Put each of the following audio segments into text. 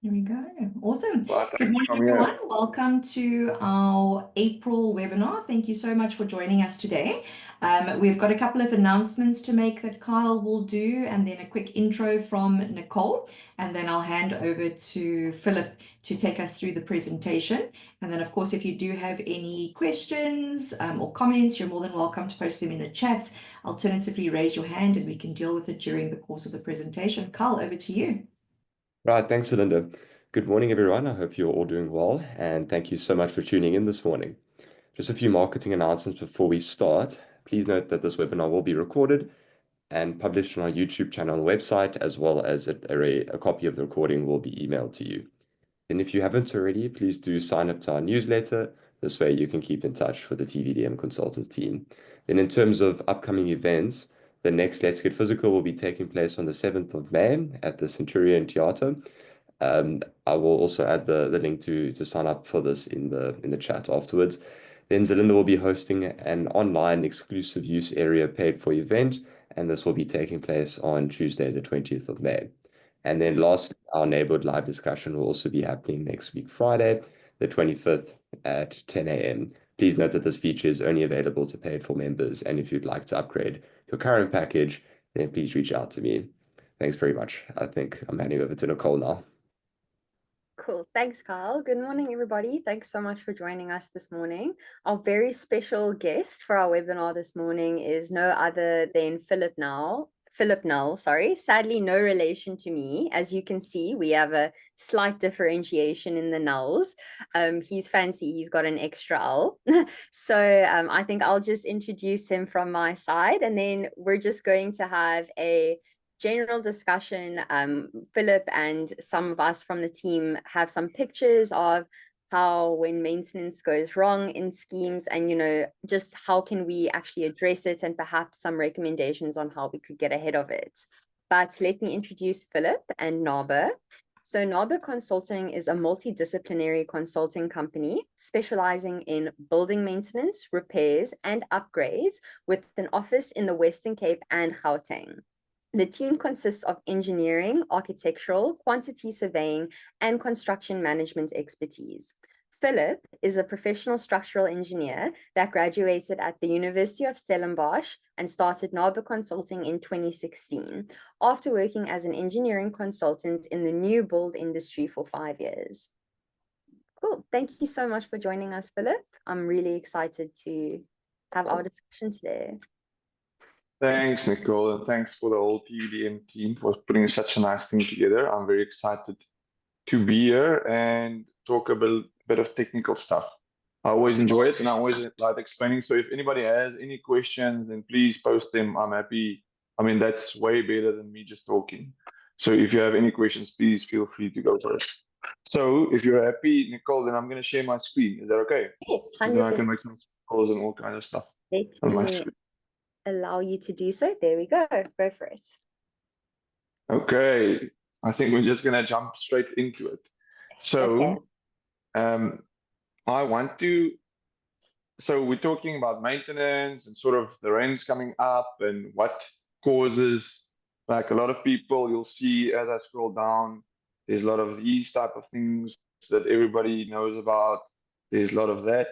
Here we go. Awesome. Well, Good thanks morning, from everyone. here. Welcome to our April webinar. Thank you so much for joining us today. We've got a couple of announcements to make that Kyle will do, and then a quick intro from Nicole, and then I'll hand over to Philip to take us through the presentation. And then, of course, if you do have any questions or comments, you're more than welcome to post them in the chat. Alternatively, raise your hand and we can deal with it during the course of the presentation. Kyle, over to you. Right, thanks, Linda. Good morning, everyone. I hope you're all doing well, and thank you so much for tuning in this morning. Just a few marketing announcements before we start. Please note that this webinar will be recorded and published on our YouTube channel and website, as well as a copy of the recording will be emailed to you. And if you haven't already, please do sign up to our newsletter. This way you can keep in touch with the TVDM Consultants team. Then in terms of upcoming events, the next Let's Get Physical will be taking place on the 7th of May at the Centurion Theatre. I will also add the link to sign up for this in the chat afterwards. Then Zelinda will be hosting an online exclusive use area paid for event, and this will be taking place on Tuesday, the 20th of May. And then lastly, our neighborhood live discussion will also be happening next week, Friday, the 25th at 10 a.m. Please note that this feature is only available to paid for members, and if you'd like to upgrade your current package, then please reach out to me. Thanks very much. I think I'm handing over to Nicole now. Cool. Thanks, Kyle. Good morning, everybody. Thanks so much for joining us this morning. Our very special guest for our webinar this morning is no other than Philip Null, sorry. Sadly, no relation to me. As you can see, we have a slight differentiation in the Nulls. He's fancy. He's got an extra L. So I think I'll just introduce him from my side, and then we're just going to have a general discussion. Philip and some of us from the team have some pictures of how when maintenance goes wrong in schemes, and just how can we actually address it, and perhaps some recommendations on how we could get ahead of it. But let me introduce Philip and Nabe. So Nabe Consulting is a multidisciplinary consulting company specializing in building maintenance, repairs, and upgrades, with an office in the Western Cape and Gauteng. The team consists of engineering, architectural, quantity surveying, and construction management expertise. Philip is a professional structural engineer that graduated at the University of Stellenbosch and started Nabe Consulting in 2016, after working as an engineering consultant in the new build industry for 5 years. Cool. Thank you so much for joining us, Philip. I'm really excited to have our discussion today. Thanks, Nicole, and thanks for the whole TVDM team for putting such a nice thing together. I'm very excited to be here and talk a bit of technical stuff. I always enjoy it, and I always like explaining. So if anybody has any questions, then please post them. I'm happy. I mean, that's way better than me just talking. So if you have any questions, please feel free to go first. So if you're happy, Nicole, then I'm going to share my screen. Is that okay? Yes, 100%. Then I can make some calls and all kinds of stuff on my screen. Allow you to do so. There we go. Go for it. Okay. I think we're just gonna jump straight into it. So we're talking about maintenance and sort of the rains coming up and what causes, like a lot of people, you'll see as I scroll down, there's a lot of these type of things that everybody knows about. There's a lot of that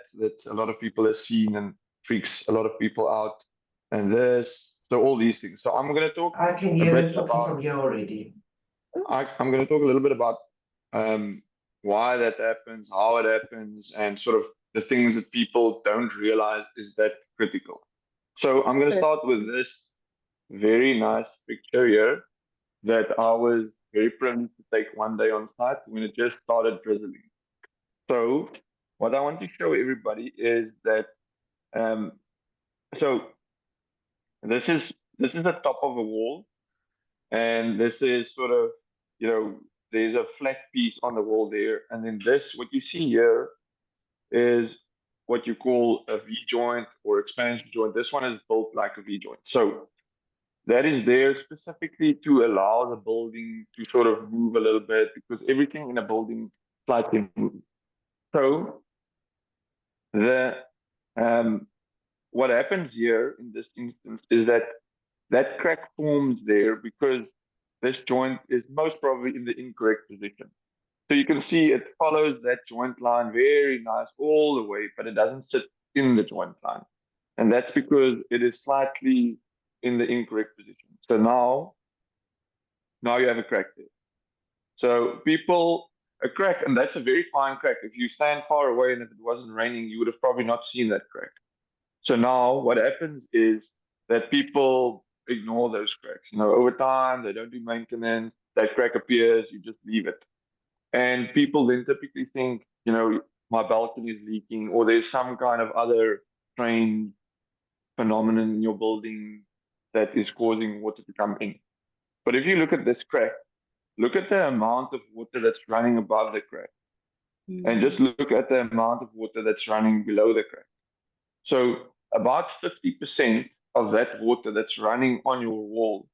a lot of people have seen and freaks a lot of people out. And so all these things. So I'm going to talk. I can hear you talking from here already. I'm going to talk a little bit about why that happens, how it happens, and sort of the things that people don't realize is that critical. So I'm going to start with this very nice picture here that I was very privileged to take one day on site when it just started drizzling. So what I want to show everybody is that so this is the top of a wall, and this is sort of, there's a flat piece on the wall there, and then what you see here is what you call a V-joint or expansion joint. This one is built like a V-joint. So that is there specifically to allow the building to sort of move a little bit, because everything in a building slightly moves. So what happens here in this instance is that crack forms there because this joint is most probably in the incorrect position. So you can see it follows that joint line very nice all the way, but it doesn't sit in the joint line. And that's because it is slightly in the incorrect position. So now you have a crack there. So a crack, and that's a very fine crack. If you stand far away and if it wasn't raining, you would have probably not seen that crack. So now what happens is that people ignore those cracks. Over time, they don't do maintenance, that crack appears, you just leave it. And people then typically think, my balcony is leaking, or there's some kind of other strange phenomenon in your building that is causing water to come in. But if you look at this crack, look at the amount of water that's running above the crack, and just look at the amount of water that's running below the crack. So about 50% of that water that's running on your wall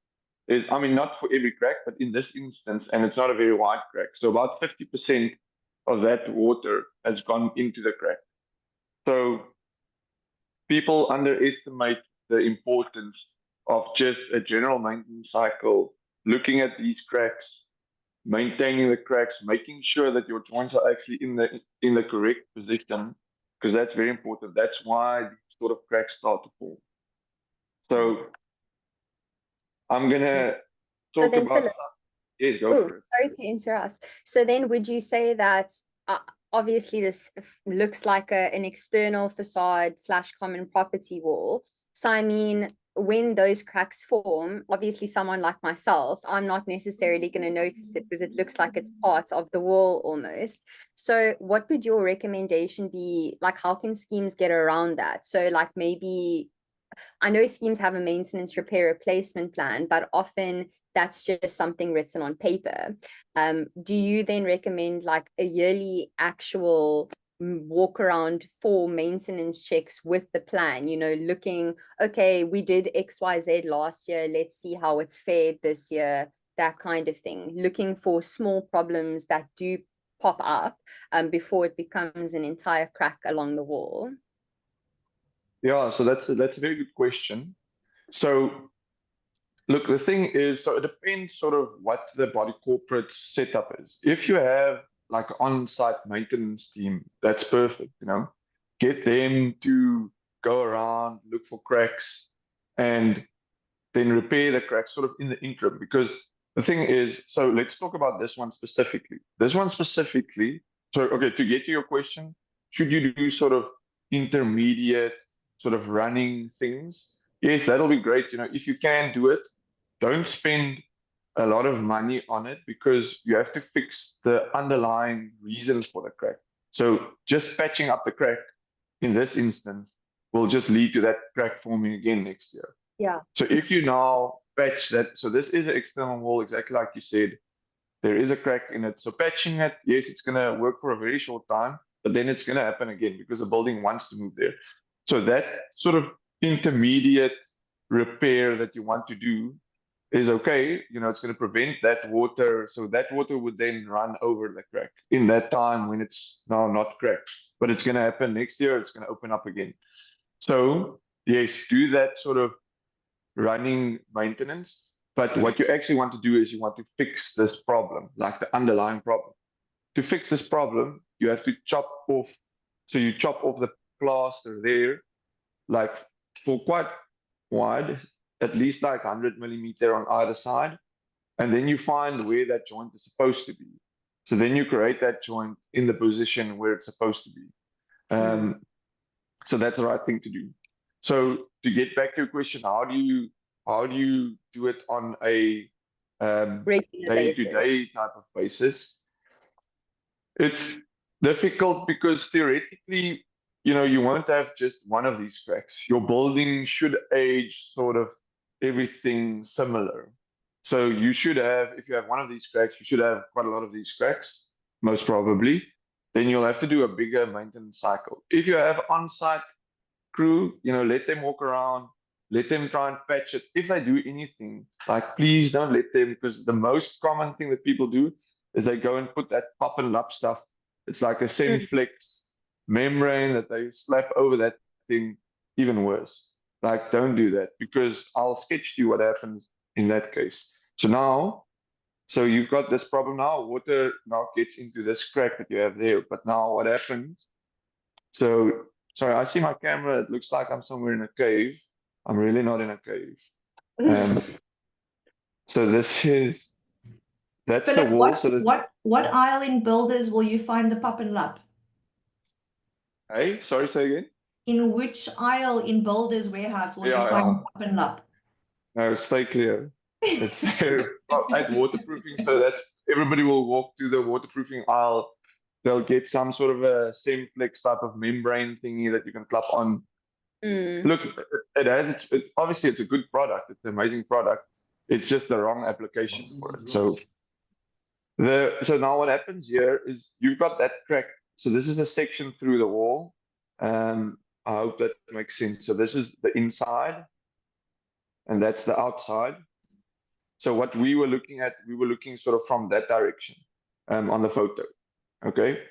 is, not for every crack, but in this instance, and it's not a very wide crack. So about 50% of that water has gone into the crack. So people underestimate the importance of just a general maintenance cycle, looking at these cracks, maintaining the cracks, making sure that your joints are actually in the correct position, because that's very important. That's why these sort of cracks start to form. So I'm gonna talk then, about. Philip, Yes, go for it. sorry to interrupt. So then would you say that obviously this looks like an external facade / common property wall. So I mean, when those cracks form, obviously someone like myself, I'm not necessarily going to notice it because it looks like it's part of the wall almost. So what would your recommendation be? Like, how can schemes get around that? So like maybe, I know schemes have a maintenance repair replacement plan, but often that's just something written on paper. Do you then recommend like a yearly actual walk around for maintenance checks with the plan, looking, okay, we did XYZ last year, let's see how it's fared this year, that kind of thing, looking for small problems that do pop up before it becomes an entire crack along the wall? Yeah, so that's a very good question. So look, the thing is, so it depends sort of what the body corporate setup is. If you have like an on-site maintenance team, that's perfect, Get them to go around, look for cracks, and then repair the cracks sort of in the interim. Because the thing is, so let's talk about this one specifically. So okay, to get to your question, should you do sort of intermediate sort of running things? Yes, that'll be great. If you can do it, don't spend a lot of money on it, because you have to fix the underlying reasons for the crack. So just patching up the crack in this instance will just lead to that crack forming again next year. Yeah. So if you now patch that, so this is an external wall, exactly like you said, there is a crack in it. So patching it, yes, it's going to work for a very short time, but then it's going to happen again because the building wants to move there. So that sort of intermediate repair that you want to do is okay. It's going to prevent that water. So that water would then run over the crack in that time when it's now not cracked, but it's going to happen next year. It's going to open up again. So yes, do that sort of running maintenance. But what you actually want to do is you want to fix this problem, like the underlying problem. To fix this problem, you have to chop off. So you chop off the plaster there, like for quite wide, at least like 100 millimeter on either side. And then you find where that joint is supposed to be. So then you create that joint in the position where it's supposed to be. So that's the right thing to do. So to get back to your question, how do you do it on a day-to-day type of basis? It's difficult because theoretically, you won't have just one of these cracks. Your building should age sort of everything similar. So you should have, if you have one of these cracks, you should have quite a lot of these cracks, most probably. Then you'll have to do a bigger maintenance cycle. If you have on-site crew, let them walk around, let them try and patch it. If they do anything, like please don't let them, because the most common thing that people do is they go and put that pop and lap stuff. It's like a Semflex membrane that they slap over that thing, even worse. Like, don't do that, because I'll sketch to you what happens in that case. So now So you've got this problem now. Water now gets into this crack that you have there. But now what happens? So, sorry, I see my camera. It looks like I'm somewhere in a cave. I'm really not in a cave. So that's the Philip, wall. So this, what aisle in Builders will you find the Pup and Lup? hey, sorry, say again. In which aisle in Builders warehouse will you Yeah, find yeah. Pup and Lup? No, stay clear. It's there at waterproofing, so that's everybody will walk to the waterproofing aisle. They'll get some sort of a Semflex type of membrane thingy that you can clap on. Look, it has obviously it's a good product, it's an amazing product. It's just the wrong application for it. So now what happens here is you've got that crack. So this is a section through the wall. I hope that makes sense. So this is the inside, and that's the outside. So what we were looking at, we were looking sort of from that direction on the photo. Okay.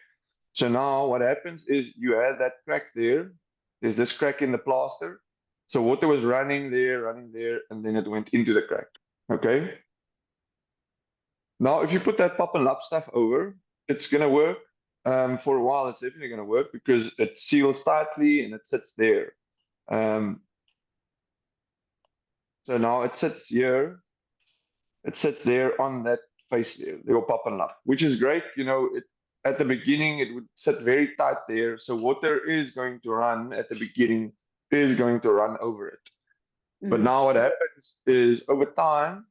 So now what happens is you have that crack there. There's this crack in the plaster. So water was running there, and then it went into the crack. Okay. Now, if you put that Pup and Lup stuff over, it's going to work. For a while, it's definitely going to work because it seals tightly and it sits there. So now it sits here. It sits there on that face there, your Pup and Lup, which is great. You know, at the beginning, it would sit very tight there. So water is going to run at the beginning, is going to run over it. But now what happens is over time,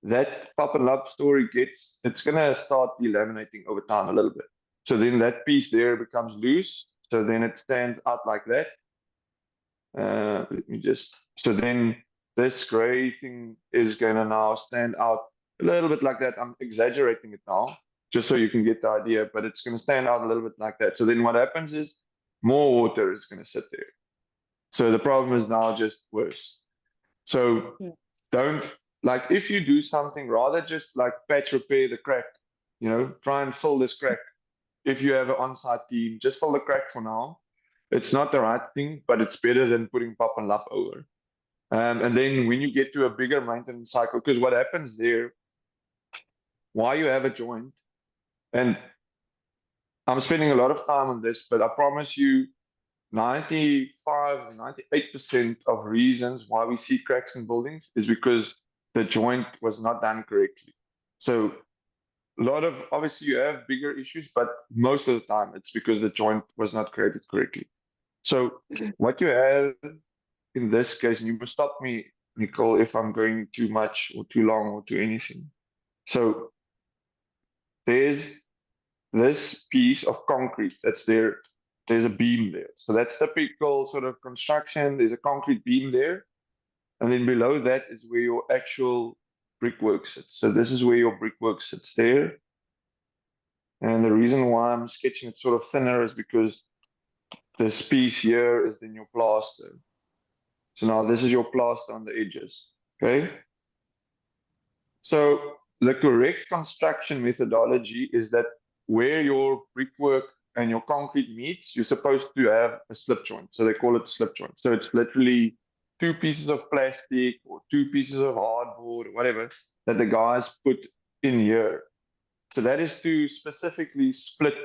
that Pup and Lup story it's going to start delaminating over time a little bit. So then that piece there becomes loose. So then it stands out like that. So then this gray thing is going to now stand out a little bit like that. I'm exaggerating it now, just so you can get the idea, but it's going to stand out a little bit like that. So then what happens is more water is going to sit there. So the problem is now just worse. So like if you do something, rather just like patch repair the crack, try and fill this crack. If you have an on-site team, just fill the crack for now. It's not the right thing, but it's better than putting Pup and Lup over. And then when you get to a bigger maintenance cycle, because what happens there, while you have a joint, and I'm spending a lot of time on this, but I promise you 95, 98% of reasons why we see cracks in buildings is because the joint was not done correctly. So a lot of, obviously you have bigger issues, but most of the time it's because the joint was not created correctly. So what you have in this case, and you must stop me, Nicole, if I'm going too much or too long or too anything. So there's this piece of concrete that's there. There's a beam there. So that's typical sort of construction. There's a concrete beam there. And then below that is where your actual brickwork sits. So this is where your brickwork sits there. And the reason why I'm sketching it sort of thinner is because this piece here is then your plaster. So now this is your plaster on the edges, okay? So the correct construction methodology is that where your brickwork and your concrete meets, you're supposed to have a slip joint. So they call it slip joint. So it's literally two pieces of plastic or two pieces of hardboard or whatever that the guys put in here. So that is to specifically split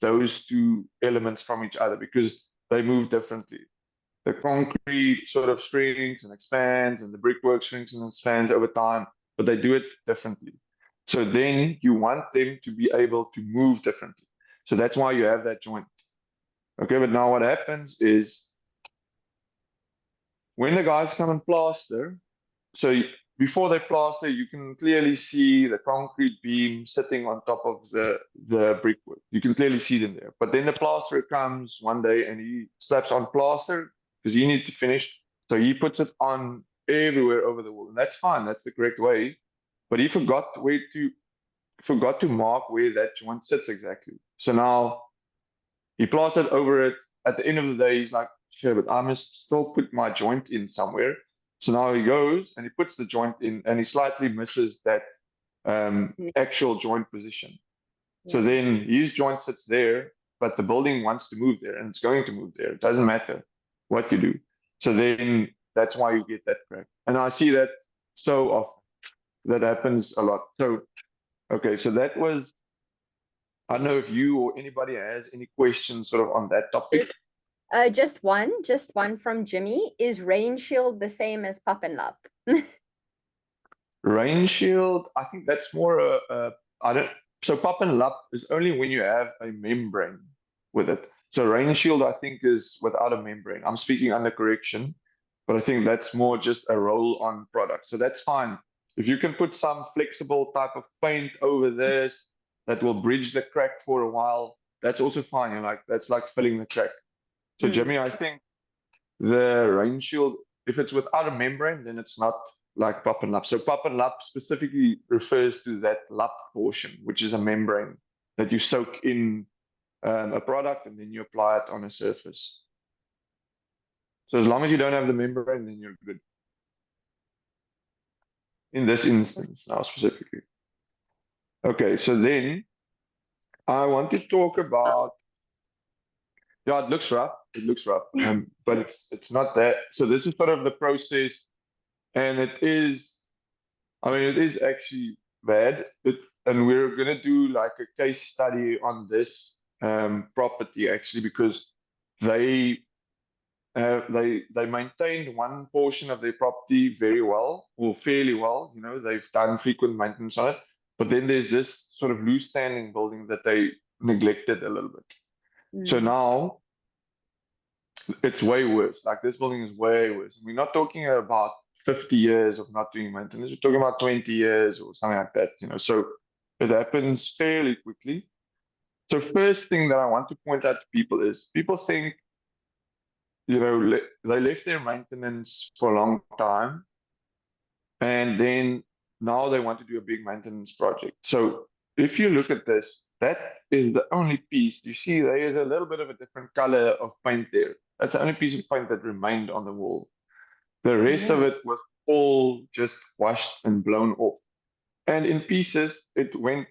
those two elements from each other because they move differently. The concrete sort of shrinks and expands and the brickwork shrinks and expands over time, but they do it differently. So then you want them to be able to move differently. So that's why you have that joint. Okay, but now what happens is when the guys come and plaster, so before they plaster, you can clearly see the concrete beam sitting on top of the brickwork. You can clearly see them there. But then the plasterer comes one day and he slaps on plaster because he needs to finish. So he puts it on everywhere over the wall. And that's fine. That's the correct way. But he forgot to mark where that joint sits exactly. So now he plastered over it. At the end of the day, he's like, sure, but I must still put my joint in somewhere. So now he goes and he puts the joint in and he slightly misses that actual joint position. So then his joint sits there, but the building wants to move there and it's going to move there. It doesn't matter what you do. So then that's why you get that crack. And I see that so often. that happens a lot. So, okay, so that was, I don't know if you or anybody has any questions sort of on that topic. Just one from Jimmy. Is Rain Shield the same as Pop and Lap? Rain Shield, I think that's more I don't, so Pop and Lap is only when you have a membrane with it. So Rain Shield, I think, is without a membrane. I'm speaking under correction, but I think that's more just a roll-on product. So that's fine. If you can put some flexible type of paint over this that will bridge the crack for a while, that's also fine. You're like, that's like filling the crack. So Jimmy, I think the Rain Shield, if it's without a membrane, then it's not like Pop and Lap. So Pop and Lap specifically refers to that lap portion, which is a membrane that you soak in a product and then you apply it on a surface. So as long as you don't have the membrane, then you're good. In this instance now specifically. Okay, so then I want to talk about, yeah, it looks rough. It looks rough, but it's not that. So this is sort of the process, and it is, I mean, it is actually bad. And we're gonna do like a case study on this property actually, because they maintained one portion of their property very well, or fairly well. You know, they've done frequent maintenance on it, but then there's this sort of loose standing building that they neglected a little bit. So now it's way worse. Like this building is way worse. We're not talking about 50 years of not doing maintenance. We're talking about 20 years or something like that, you know. So it happens fairly quickly. So first thing that I want to point out to people is people think, you know, they left their maintenance for a long time, and then now they want to do a big maintenance project. So if you look at this, that is the only piece. You see there is a little bit of a different color of paint there. That's the only piece of paint that remained on the wall. The rest of it was all just washed and blown off. And in pieces, the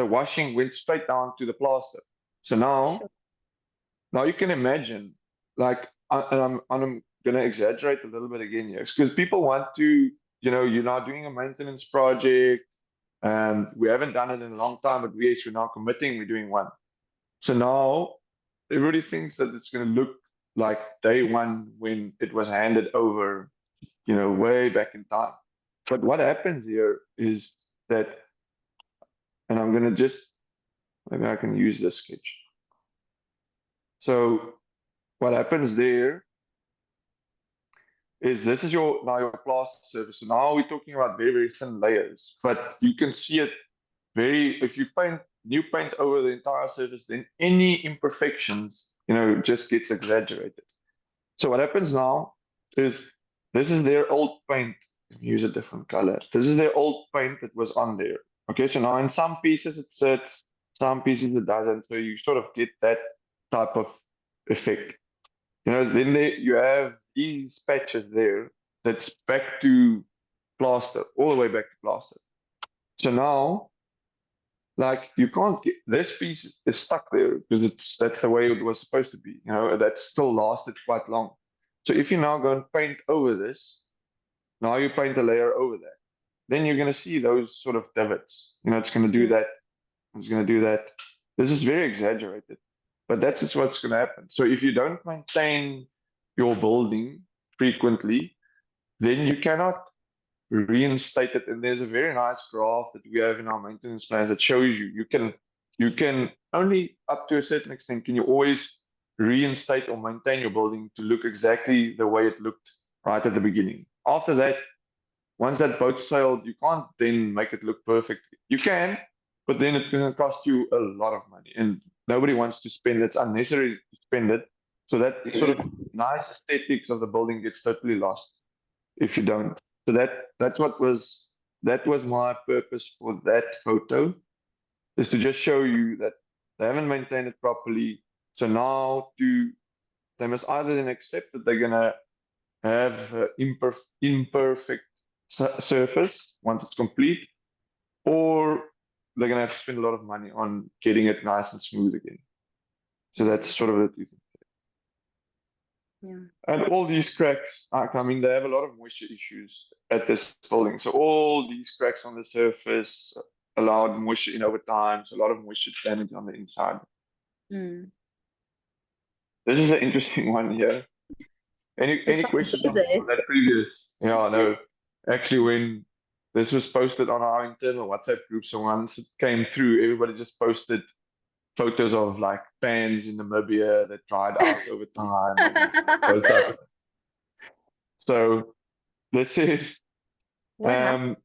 washing went straight down to the plaster. So now you can imagine, like, I'm going to exaggerate a little bit again here, because people want to, you know, you're now doing a maintenance project, and we haven't done it in a long time, but we're now committing, we're doing one. So now everybody thinks that it's going to look like day one when it was handed over, you know, way back in time. But what happens here is that, and I'm going to just, maybe I can use this sketch. So what happens there is this is your plaster surface. So now we're talking about very, very thin layers, but you can see it if you paint new paint over the entire surface, then any imperfections, you know, just gets exaggerated. So what happens now is this is their old paint. Use a different color. This is their old paint that was on there. Okay, so now in some pieces it sits, some pieces it doesn't. So you sort of get that type of effect. You know, then you have these patches there that's back to plaster, all the way back to plaster. So now, like, you can't get this piece is stuck there because that's the way it was supposed to be. You know, that still lasted quite long. So if you now go and paint over this, now you paint a layer over that, then you're going to see those sort of divots. You know, it's going to do that. It's going to do that. This is very exaggerated, but that's just what's going to happen. So if you don't maintain your building frequently, then you cannot reinstate it. And there's a very nice graph that we have in our maintenance plans that shows you can only up to a certain extent can you always reinstate or maintain your building to look exactly the way it looked right at the beginning. After that, once that boat sailed, you can't then make it look perfect. You can, but then it's going to cost you a lot of money, and nobody wants to spend it. It's unnecessary to spend it. So that sort of nice aesthetics of the building gets totally lost if you don't. So that was my purpose for that photo, is to just show you that they haven't maintained it properly. So now they must either then accept that they're gonna have imperfect surface once it's complete, or they're gonna have to spend a lot of money on getting it nice and smooth again. So that's sort of the two things. Yeah. And all these cracks, I mean, they have a lot of moisture issues at this building. So all these cracks on the surface allowed moisture in over time. So a lot of moisture damage on the inside. Mm. This is an interesting one here. Any Looks like a questions on desert. that previous? Yeah, no. Actually, when this was posted on our internal WhatsApp group, so once it came through, everybody just posted photos of like fans in Namibia that dried out over time and those type of. So this is What happened?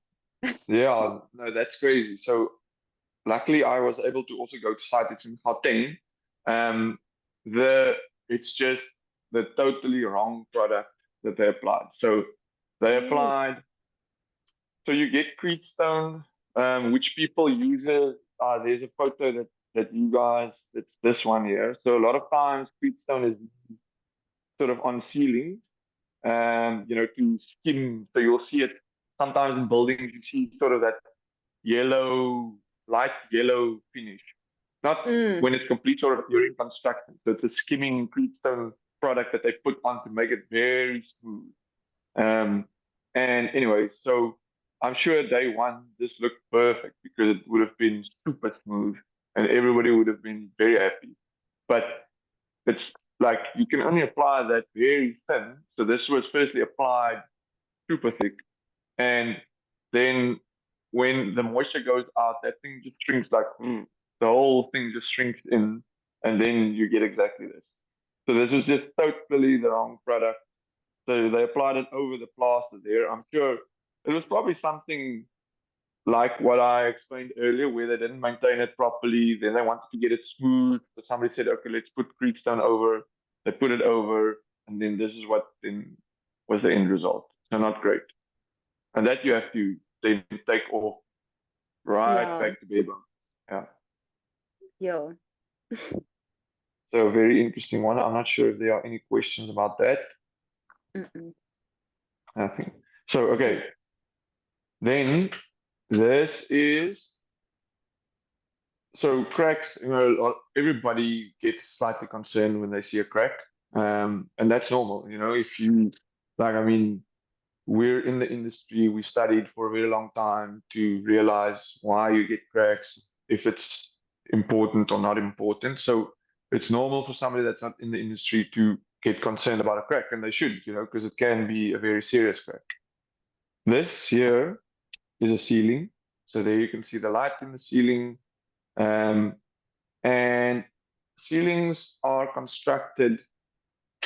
yeah, no, that's crazy. So luckily I was able to also go to site. It's in Gauteng. The it's just the totally wrong product that they applied. So they applied. So you get Creedstone, which people use it. There's a photo that you guys. It's this one here. So a lot of times Creedstone is sort of on ceilings, to skim. So you'll see it sometimes in buildings. You see sort of that yellow, light yellow finish. Not when it's complete sort of during construction. So it's a skimming Creedstone product that they put on to make it very smooth. And anyway, so I'm sure day one this looked perfect because it would have been super smooth and everybody would have been very happy. But it's like you can only apply that very thin. So this was firstly applied super thick, and then when the moisture goes out, that thing just shrinks like the whole thing just shrinks in, and then you get exactly this. So this was just totally the wrong product. So they applied it over the plaster there. I'm sure it was probably something like what I explained earlier, where they didn't maintain it properly. Then they wanted to get it smooth. So somebody said, okay, let's put Creedstone over. They put it over, and then this is what then was the end result. So not great. And that you have to then take off right back to bare bones. Yeah. Yeah. So a very interesting one. I'm not sure if there are any questions about that. Nothing. So okay. Then this is so cracks, everybody gets slightly concerned when they see a crack. And that's normal, if you like, I mean, we're in the industry, we studied for a very long time to realize why you get cracks, if it's important or not important. So it's normal for somebody that's not in the industry to get concerned about a crack, and they should, because it can be a very serious crack. This here is a ceiling. So there you can see the light in the ceiling. And ceilings are constructed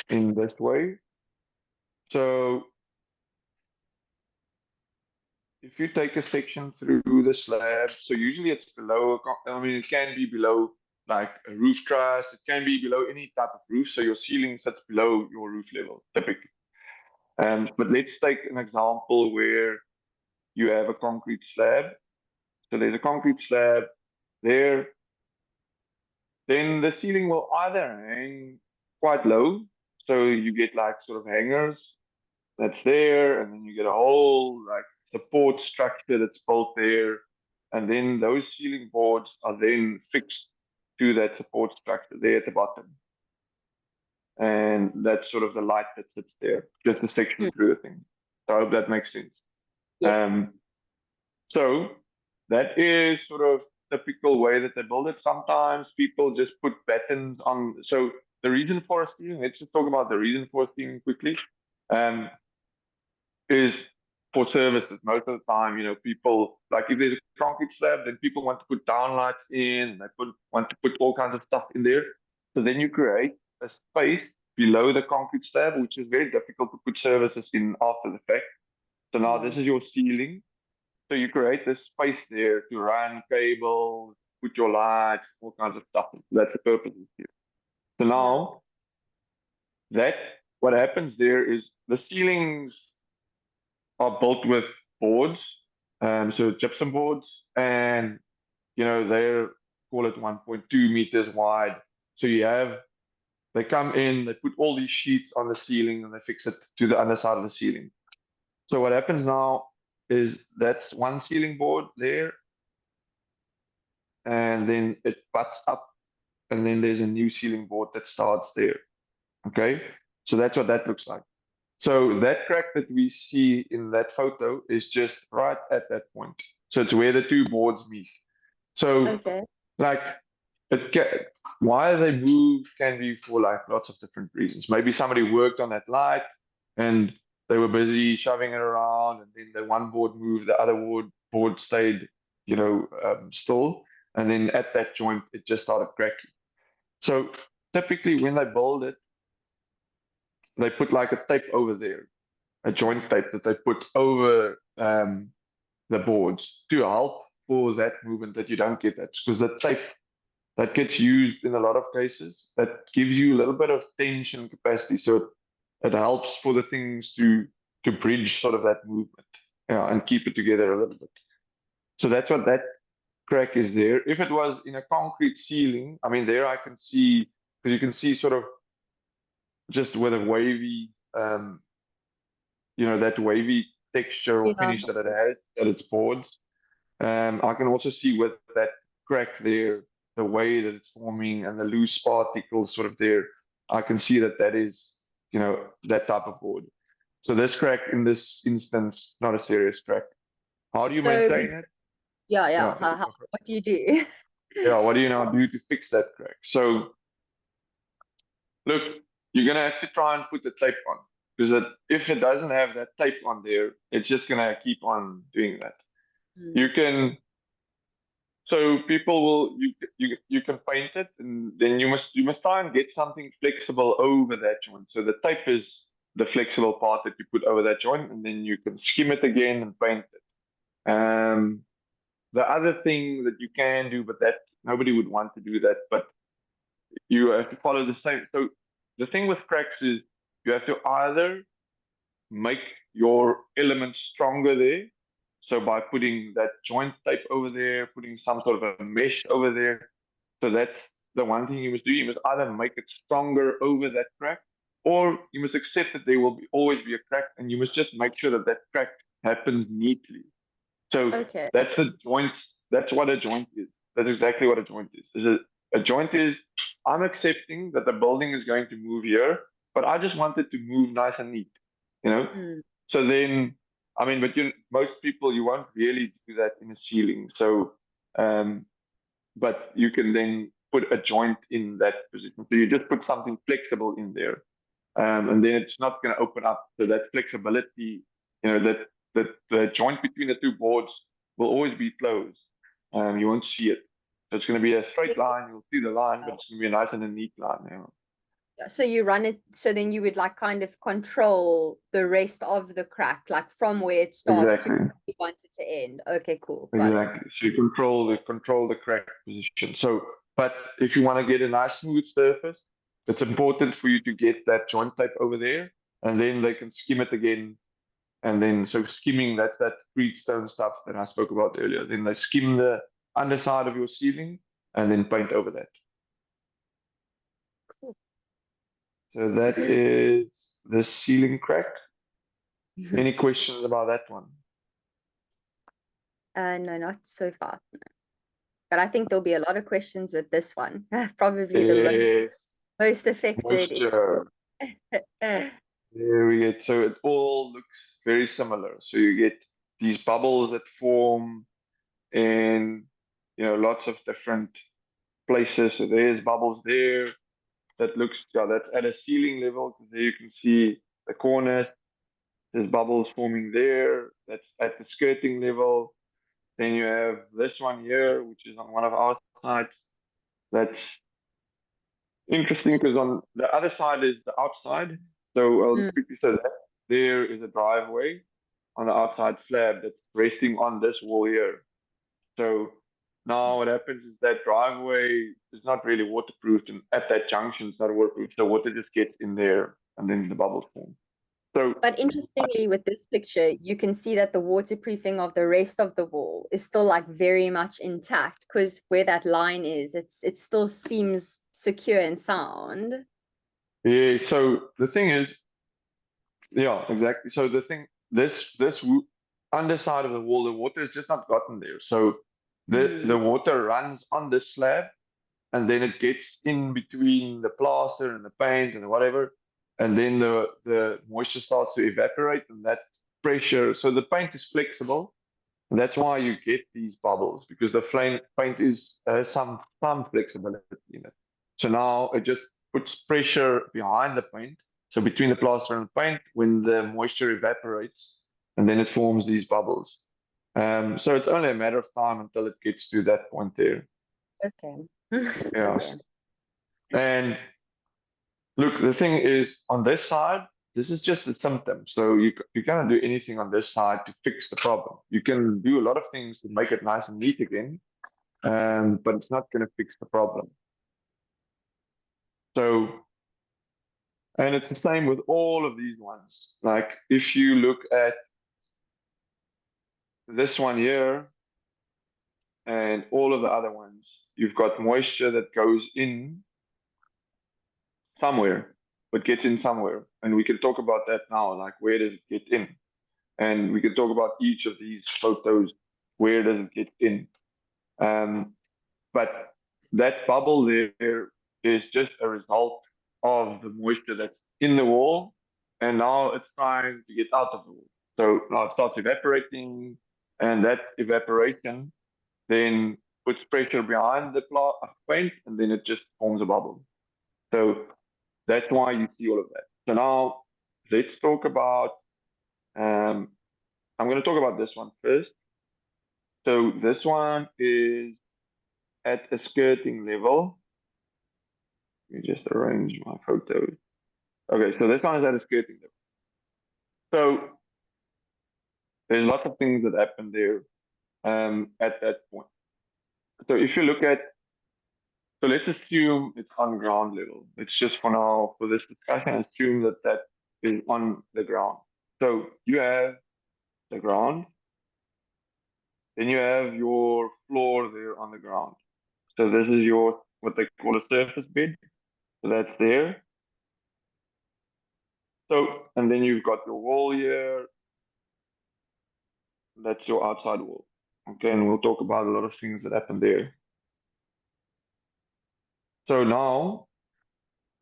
in this way. So if you take a section through the slab, so usually it's below, it can be below like a roof truss, it can be below any type of roof. So your ceiling sits below your roof level, typically. But let's take an example where you have a concrete slab. So there's a concrete slab there. Then the ceiling will either hang quite low, so you get like sort of hangers that's there, and then you get a whole like support structure that's built there, and then those ceiling boards are then fixed to that support structure there at the bottom. And that's sort of the light that sits there, just a section through the thing. So I hope that makes sense. Yeah. So that is sort of typical way that they build it. Sometimes people just put battens on. So the reason for a ceiling, let's just talk about the reason for a ceiling quickly, is for services. Most of the time, people, like if there's a concrete slab, then people want to put downlights in, they want to put all kinds of stuff in there. So then you create a space below the concrete slab, which is very difficult to put services in after the fact. So now this is your ceiling. So you create this space there to run cables, put your lights, all kinds of stuff. That's the purpose of it. So now what happens there is the ceilings are built with boards, so gypsum boards, and they call it 1.2 meters wide. So they come in, they put all these sheets on the ceiling, and they fix it to the underside of the ceiling. So what happens now is that's one ceiling board there, and then it butts up, and then there's a new ceiling board that starts there. Okay, So that's what that looks like. So that crack that we see in that photo is just right at that point. So it's where the two boards meet. So Okay. like why they move can be for like lots of different reasons. Maybe somebody worked on that light and they were busy shoving it around, and then the one board moved, the other board stayed, still, and then at that joint it just started cracking. So typically when they build it, they put like a tape over there, a joint tape that they put over the boards to help for that movement, that you don't get that, because the tape that gets used in a lot of cases, that gives you a little bit of tension capacity, so it helps for the things to bridge sort of that movement, and keep it together a little bit. So that's what that crack is there. If it was in a concrete ceiling, I mean, there I can see, because you can see sort of just with a wavy, that wavy texture or Yeah. finish that it has at its boards. I can also see with that crack there, the way that it's forming and the loose particles sort of there. I can see that is, that type of board. So this crack in this instance, not a serious crack. How do you So maintain it? yeah. Yeah. What do you do? Yeah, what do you now do to fix that crack? So look, you're gonna have to try and put the tape on, because if it doesn't have that tape on there, it's just gonna keep on doing that. Mm. You can, so people will, you can paint it, and then you must try and get something flexible over that joint. So the tape is the flexible part that you put over that joint, and then you can skim it again and paint it. The other thing that you can do, but that nobody would want to do that, but you have to follow the same. So the thing with cracks is you have to either make your elements stronger there. So by putting that joint tape over there, putting some sort of a mesh over there. So that's the one thing you must do. You must either make it stronger over that crack, or you must accept that there will always be a crack, and you must just make sure that crack happens neatly. So Okay. that's a joint. That's what a joint is. That's exactly what a joint is. A joint is, I'm accepting that the building is going to move here, but I just want it to move nice and neat, Mm. So then, I mean, but most people, you won't really do that in a ceiling. So, but you can then put a joint in that position. So you just put something flexible in there. And then it's not going to open up. So that flexibility, that the joint between the two boards will always be closed. You won't see it. So it's going to be a straight line. You'll see the line, but it's going to be a nice and a neat line. So you run it, so then you would like kind of control the rest of the crack, like from where it starts to Exactly. where you want it to end. Okay, cool. Got it. Exactly. So you control the crack position. So, but if you want to get a nice smooth surface, it's important for you to get that joint tape over there, and then they can skim it again. And then, so skimming, that's that Freestone stuff that I spoke about earlier. Then they skim the underside of your ceiling and then paint over that. Cool. So that is the ceiling crack. Any questions about that one? No, not so far. No. But I think there'll be a lot of questions with this one. Probably the most affected. Moisture. There we get, so it all looks very similar. So you get these bubbles that form in, lots of different places. So there's bubbles there. That looks, that's at a ceiling level, because there you can see the corners. There's bubbles forming there. That's at the skirting level. Then you have this one here, which is on one of our sides. That's interesting, because on the other side is the outside. So I'll just quickly say that there is a driveway on the outside slab that's resting on this wall here. So now what happens is that driveway is not really waterproof, and at that junction it's not waterproof. So water just gets in there and then the bubbles form. So, but interestingly, with this picture, you can see that the waterproofing of the rest of the wall is still like very much intact, because where that line is, it still seems secure and sound. yeah, so the thing is, yeah, exactly. So the thing, this underside of the wall, the water has just not gotten there. So the water runs on the slab, and then it gets in between the plaster and the paint and whatever, and then the moisture starts to evaporate, and that pressure. So the paint is flexible. And that's why you get these bubbles, because the paint is some flexibility in it. So now it just puts pressure behind the paint. So between the plaster and the paint, when the moisture evaporates, and then it forms these bubbles. So it's only a matter of time until it gets to that point there. Okay. Yeah. Okay. And look, the thing is, on this side, this is just a symptom. So you cannot do anything on this side to fix the problem. You can do a lot of things to make it nice and neat again, but it's not going to fix the problem. So, and it's the same with all of these ones. Like if you look at this one here and all of the other ones, you've got moisture that goes in somewhere, but gets in somewhere. And we can talk about that now, like where does it get in? And we can talk about each of these photos, where does it get in? But that bubble there is just a result of the moisture that's in the wall, and now it's trying to get out of the wall. So now it starts evaporating, and that evaporation then puts pressure behind the paint, and then it just forms a bubble. So that's why you see all of that. So now let's talk about, I'm going to talk about this one first. So this one is at a skirting level. Let me just arrange my photos. Okay, so this one is at a skirting level. So there's lots of things that happen there at that point. So if you look at, so let's assume it's on ground level. Let's just for now, for this discussion, assume that that is on the ground. So you have the ground, then you have your floor there on the ground. So this is your, what they call a surface bed. So that's there. So, and then you've got your wall here. That's your outside wall. Okay, and we'll talk about a lot of things that happen there. So now,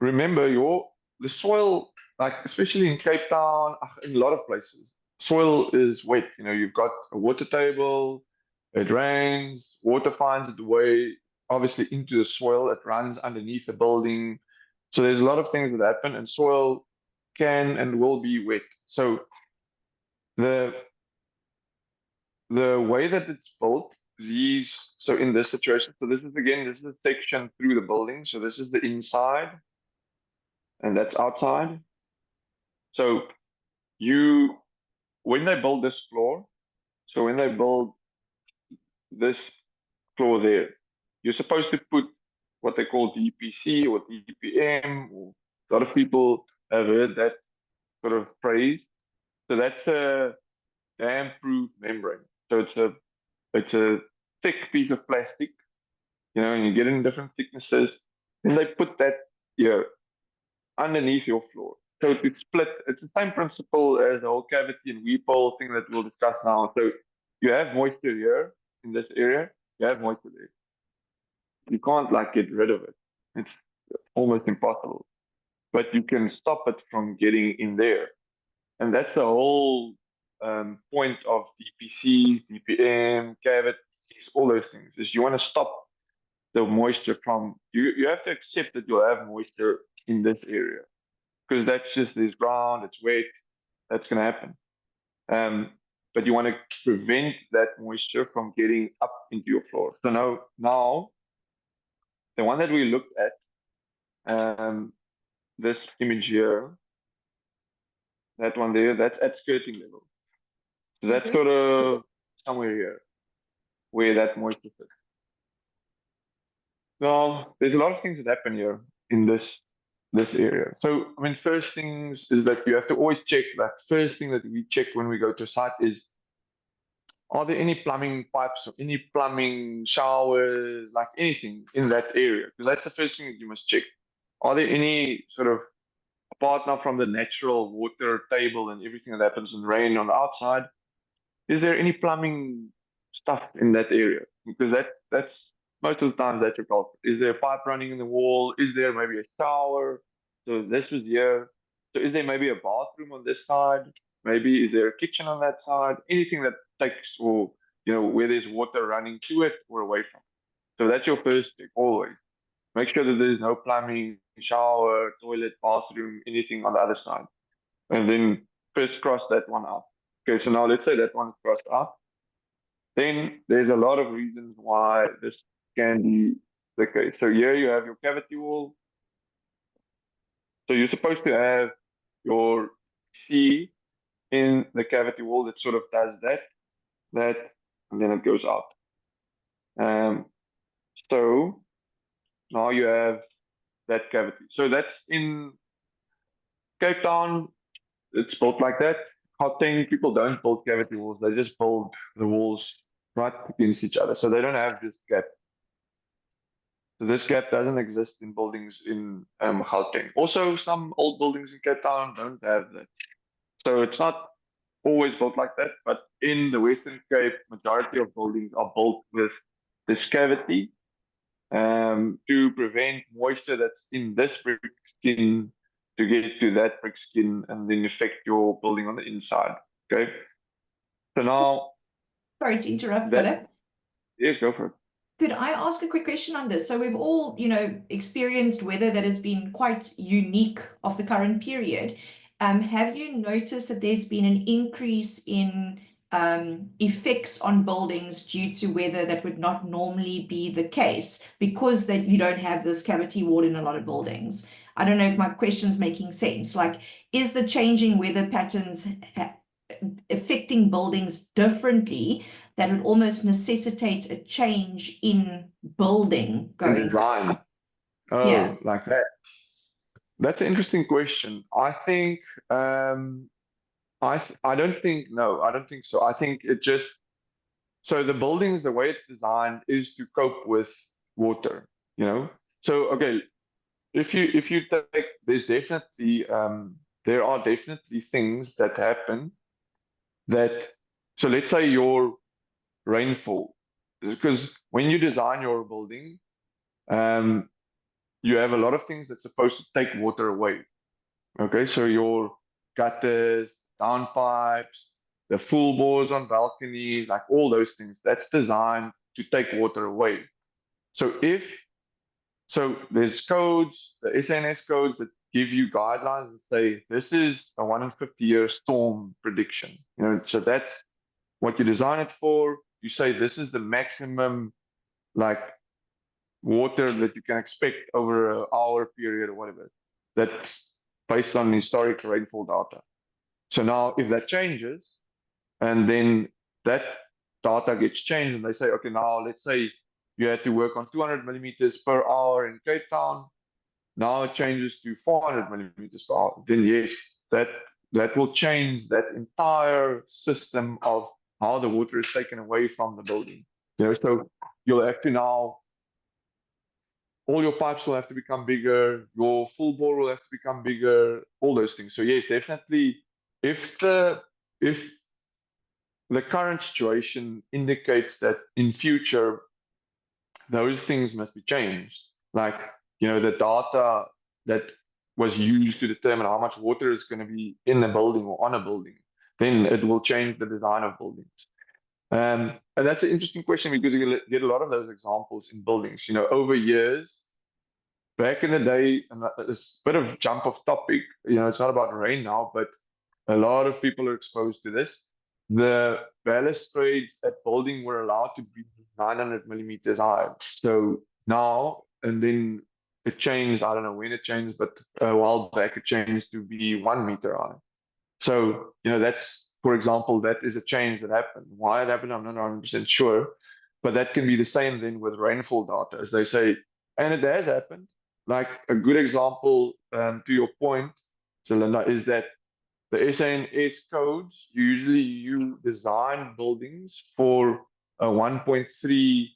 remember the soil, like especially in Cape Town, in a lot of places, soil is wet. You know, you've got a water table, it rains, water finds its way obviously into the soil, it runs underneath the building. So there's a lot of things that happen, and soil can and will be wet. So the way that it's built, so in this situation, so this is a section through the building. So this is the inside, and that's outside. So when they build this floor, so when they build this floor there, you're supposed to put what they call DPC or DPM, or a lot of people have heard that sort of phrase. So that's a dam-proof membrane. So it's a thick piece of plastic, you know, and you get in different thicknesses. Then they put that here underneath your floor. So to split, it's the same principle as the whole cavity and weep hole thing that we'll discuss now. So you have moisture here in this area, you have moisture there. You can't like get rid of it. It's almost impossible. But you can stop it from getting in there. And that's the whole point of DPC, DPM, cavities, all those things, is you want to stop the moisture from, you have to accept that you'll have moisture in this area, because that's just this ground, it's wet, that's going to happen. But you want to prevent that moisture from getting up into your floor. So now the one that we looked at, this image here, that one there, that's at skirting level. So that's sort of somewhere here where that moisture sits. Now, there's a lot of things that happen here in this area. So, I mean, first things is that you have to always check, like first thing that we check when we go to a site is, are there any plumbing pipes or any plumbing showers, like anything in that area? Because that's the first thing that you must check. Are there any sort of, apart now from the natural water table and everything that happens in rain on the outside, is there any plumbing stuff in that area? Because that's most of the time that's your culprit. Is there a pipe running in the wall? Is there maybe a shower? So this was here. So is there maybe a bathroom on this side? Maybe is there a kitchen on that side? Anything that takes, or where there's water running to it or away from. So that's your first step always. Make sure that there's no plumbing, shower, toilet, bathroom, anything on the other side. And then first cross that one out. Okay, so now let's say that one is crossed out. Then there's a lot of reasons why this can be the case. So here you have your cavity wall. So you're supposed to have your C in the cavity wall that sort of does that, and then it goes out. So now you have that cavity. So that's in Cape Town, it's built like that. Gauteng, people don't build cavity walls, they just build the walls right against each other. So they don't have this gap. So this gap doesn't exist in buildings in Gauteng. Also, some old buildings in Cape Town don't have that. So it's not always built like that, but in the Western Cape, majority of buildings are built with this cavity to prevent moisture that's in this brick skin to get to that brick skin and then affect your building on the inside. Okay. So now, Sorry to interrupt, that- Philip. yes, go for it. Could I ask a quick question on this? So we've all, experienced weather that has been quite unique of the current period. Have you noticed that there's been an increase in effects on buildings due to weather that would not normally be the case because that you don't have this cavity wall in a lot of buildings? I don't know if my question's making sense. Like, is the changing weather patterns affecting buildings differently that would almost necessitate a change in building going? Design. Oh, Yeah. like that. That's an interesting question. I think I don't think I don't think so. I think it just so the buildings, the way it's designed is to cope with water, So okay, if you take, there's definitely there are definitely things that happen that, so let's say your rainfall, because when you design your building, you have a lot of things that's supposed to take water away. Okay, so your gutters, downpipes, the full bores on balconies, like all those things, that's designed to take water away. So there's codes, the SNS codes that give you guidelines that say this is a 1 in 50-year storm prediction. So that's what you design it for. You say this is the maximum like water that you can expect over an hour period or whatever. That's based on historic rainfall data. So now if that changes, and then that data gets changed, and they say, okay, now let's say you had to work on 200 millimeters per hour in Cape Town. Now it changes to 400 millimeters per hour. Then yes, that will change that entire system of how the water is taken away from the building. So you'll have to now, all your pipes will have to become bigger, your full bore will have to become bigger, all those things. So yes, definitely, if the current situation indicates that in future those things must be changed, like the data that was used to determine how much water is going to be in a building or on a building, then it will change the design of buildings. And that's an interesting question because you get a lot of those examples in buildings. Over years, back in the day, and it's a bit of jump off topic, it's not about rain now, but a lot of people are exposed to this. The balustrades at building were allowed to be 900 millimeters high. So now, and then it changed, I don't know when it changed, but a while back it changed to be 1 meter high. So, that's, for example, that is a change that happened. Why it happened, I'm not 100% sure, but that can be the same then with rainfall data, as they say, and it has happened. Like a good example to your point, Zelinda, is that the SNS codes, usually you design buildings for a 1.3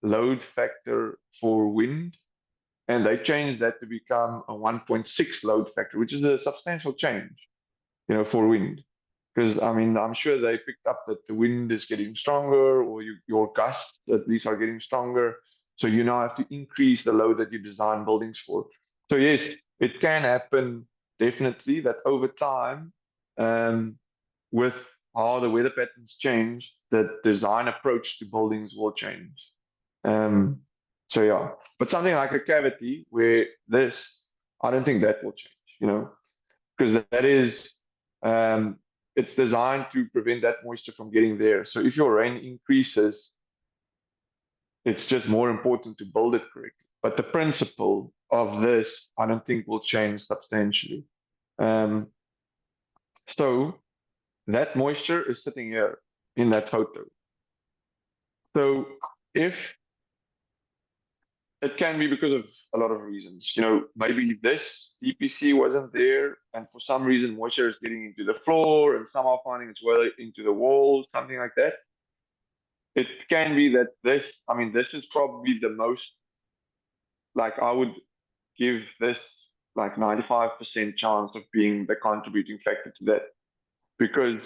load factor for wind, and they changed that to become a 1.6 load factor, which is a substantial change, for wind. Because, I'm sure they picked up that the wind is getting stronger, or your gusts at least are getting stronger. So you now have to increase the load that you design buildings for. So yes, it can happen definitely that over time, with how the weather patterns change, the design approach to buildings will change. So yeah, but something like a cavity where this, I don't think that will change, you know, because that is, it's designed to prevent that moisture from getting there. So if your rain increases, it's just more important to build it correctly. But the principle of this, I don't think will change substantially. So that moisture is sitting here in that photo. So if it can be because of a lot of reasons, you know, maybe this DPC wasn't there, and for some reason moisture is getting into the floor and somehow finding its way into the walls, something like that. It can be that this, I mean, this is probably the most, like I would give this like 95% chance of being the contributing factor to that, because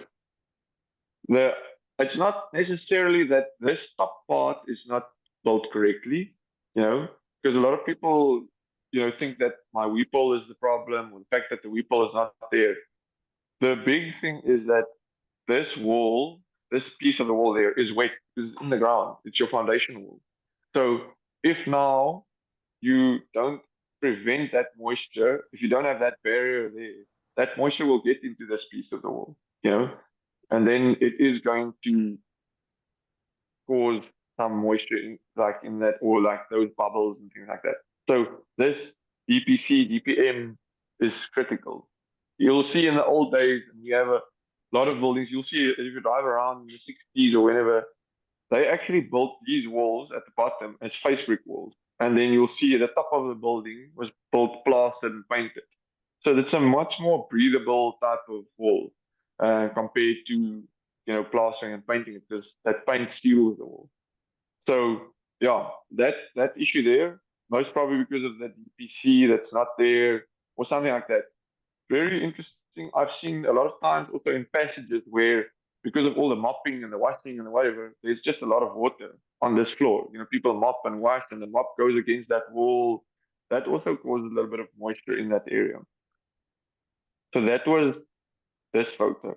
it's not necessarily that this top part is not built correctly, you know, because a lot of people, you know, think that my weep hole is the problem, or the fact that the weep hole is not there. The big thing is that this wall, this piece of the wall there is wet, it's in the ground, it's your foundation wall. So if now you don't prevent that moisture, if you don't have that barrier there, that moisture will get into this piece of the wall, you know, and then it is going to cause some moisture in, like in that, or like those bubbles and things like that. So this DPC, DPM is critical. You'll see in the old days, and you have a lot of buildings, you'll see if you drive around in the 60s or whenever, they actually built these walls at the bottom as face brick walls. And then you'll see the top of the building was built, plastered, and painted. So that's a much more breathable type of wall compared to, you know, plastering and painting it, because that paint seals the wall. So yeah, that issue there, most probably because of the DPC that's not there or something like that. Very interesting. I've seen a lot of times also in passages where, because of all the mopping and the washing and the whatever, there's just a lot of water on this floor. You know, people mop and wash, and the mop goes against that wall. That also causes a little bit of moisture in that area. So that was this photo.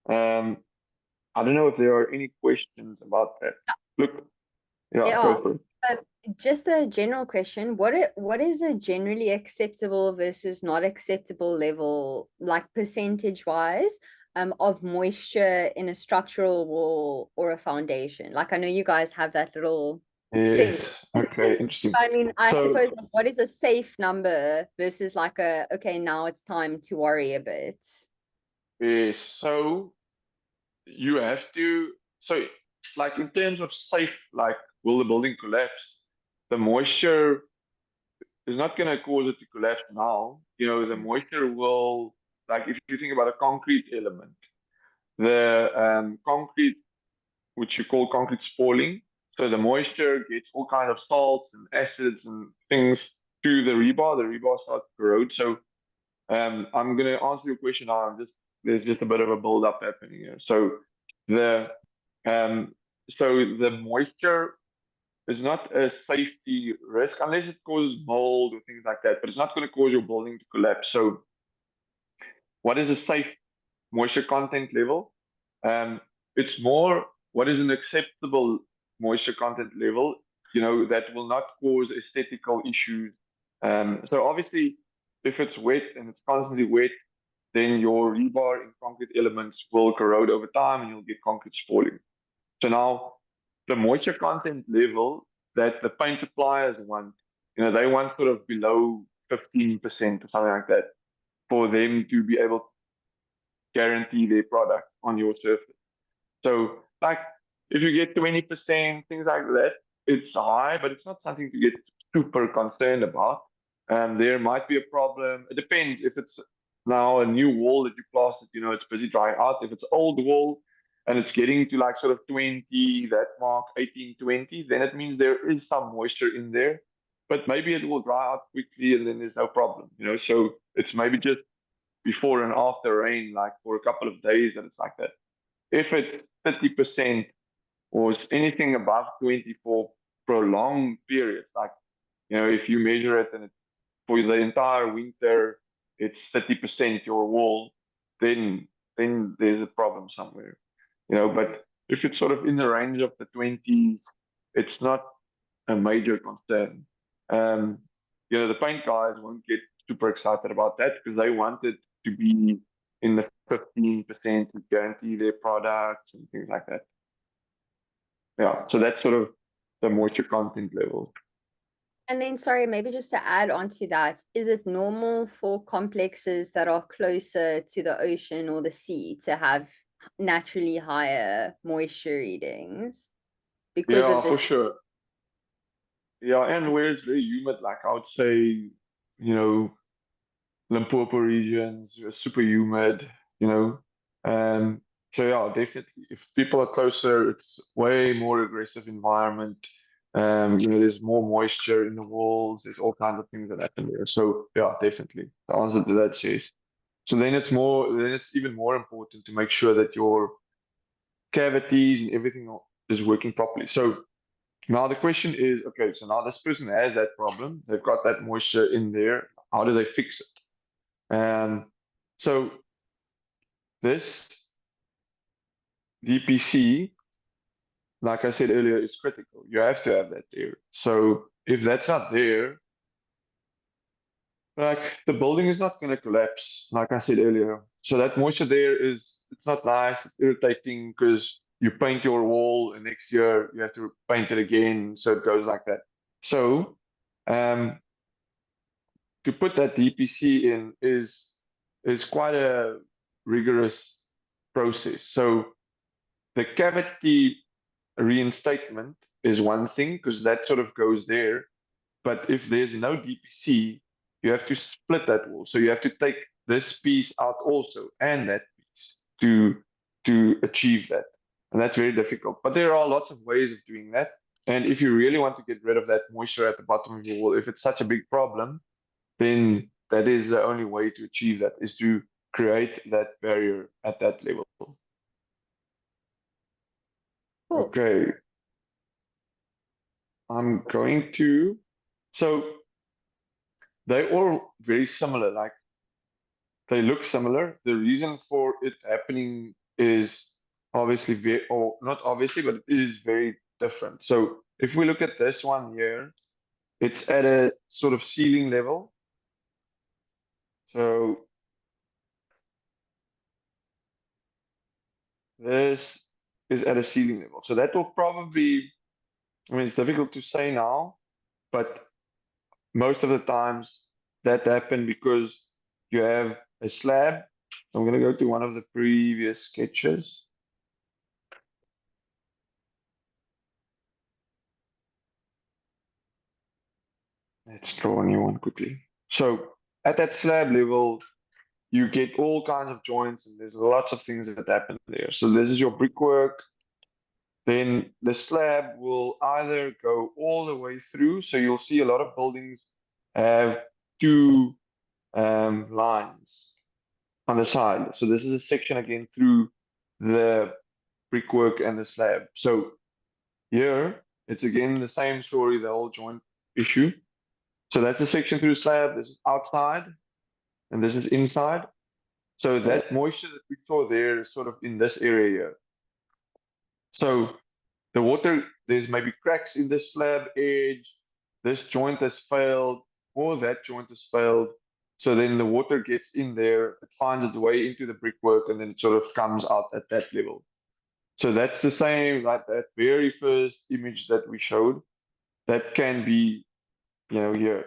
I don't know if there are any questions about that. Look, yeah, go for it. Just a general question. What is a generally acceptable versus not acceptable level, like percentage wise, of moisture in a structural wall or a foundation? Like I know you guys have that little Yes. Okay, interesting. I mean, I So- suppose what is a safe number versus like a, okay, now it's time to worry a bit. Yes, so you have to, so like in terms of safe, like will the building collapse? The moisture is not going to cause it to collapse now. You know, the moisture will, like if you think about a concrete element, the concrete, which you call concrete spalling, so the moisture gets all kind of salts and acids and things to the rebar starts to corrode. So I'm going to answer your question now. There's just a bit of a build up happening here. So the moisture is not a safety risk unless it causes mold or things like that, but it's not going to cause your building to collapse. So what is a safe moisture content level? It's more what is an acceptable moisture content level, you know, that will not cause aesthetical issues. So obviously, if it's wet and it's constantly wet, then your rebar and concrete elements will corrode over time and you'll get concrete spalling. So now the moisture content level that the paint suppliers want, you know, they want sort of below 15% or something like that for them to be able to guarantee their product on your surface. So like if you get 20%, things like that, it's high, but it's not something to get super concerned about. There might be a problem. It depends if it's now a new wall that you plastered, you know, it's busy drying out. If it's old wall and it's getting to like sort of 20, that mark, 18, 20, then it means there is some moisture in there, but maybe it will dry out quickly and then there's no problem, you know, so it's maybe just before and after rain, like for a couple of days that it's like that. If it's 30% or anything above 20 for prolonged periods, like, you know, if you measure it and it's for the entire winter, it's 30% your wall, then there's a problem somewhere, but if it's sort of in the range of the 20s, it's not a major concern. The paint guys won't get super excited about that because they want it to be in the 15% to guarantee their products and things like that. Yeah, so that's sort of the moisture content level. And then, sorry, maybe just to add on to that, is it normal for complexes that are closer to the ocean or the sea to have naturally higher moisture readings? Because Yeah, of for sure. Yeah, and where it's very humid, like I would say, Limpopo regions, super humid, so yeah, definitely. If people are closer, it's way more aggressive environment. There's more moisture in the walls. There's all kinds of things that happen there. So yeah, definitely. The answer to that is yes. So then it's even more important to make sure that your cavities and everything is working properly. So now the question is, okay, so now this person has that problem. They've got that moisture in there. How do they fix it? So this DPC, like I said earlier, is critical. You have to have that there. So if that's not there, like the building is not going to collapse, like I said earlier. So that moisture there it's not nice, it's irritating because you paint your wall and next year you have to paint it again. So it goes like that. So to put that DPC in is quite a rigorous process. So the cavity reinstatement is one thing because that sort of goes there. But if there's no DPC, you have to split that wall. So you have to take this piece out also and that piece to achieve that. And that's very difficult. But there are lots of ways of doing that. And if you really want to get rid of that moisture at the bottom of your wall, if it's such a big problem, then that is the only way to achieve that, is to create that barrier at that level. Cool. Okay. I'm going to, so they're all very similar, like they look similar. The reason for it happening is obviously very, or not obviously, but it is very different. So if we look at this one here, it's at a sort of ceiling level. So this is at a ceiling level. So that will probably, I mean, it's difficult to say now, but most of the times that happen because you have a slab. I'm going to go to one of the previous sketches. Let's draw a new one quickly. So at that slab level, you get all kinds of joints and there's lots of things that happen there. So this is your brickwork. Then the slab will either go all the way through. So you'll see a lot of buildings have two lines on the side. So this is a section again through the brickwork and the slab. So here, it's again the same story, the whole joint issue. So that's a section through the slab. This is outside and this is inside. So that moisture that we saw there is sort of in this area here. So the water, there's maybe cracks in this slab edge, this joint has failed, or that joint has failed. So then the water gets in there, it finds its way into the brickwork, and then it sort of comes out at that level. So that's the same, like that very first image that we showed, that can be, here,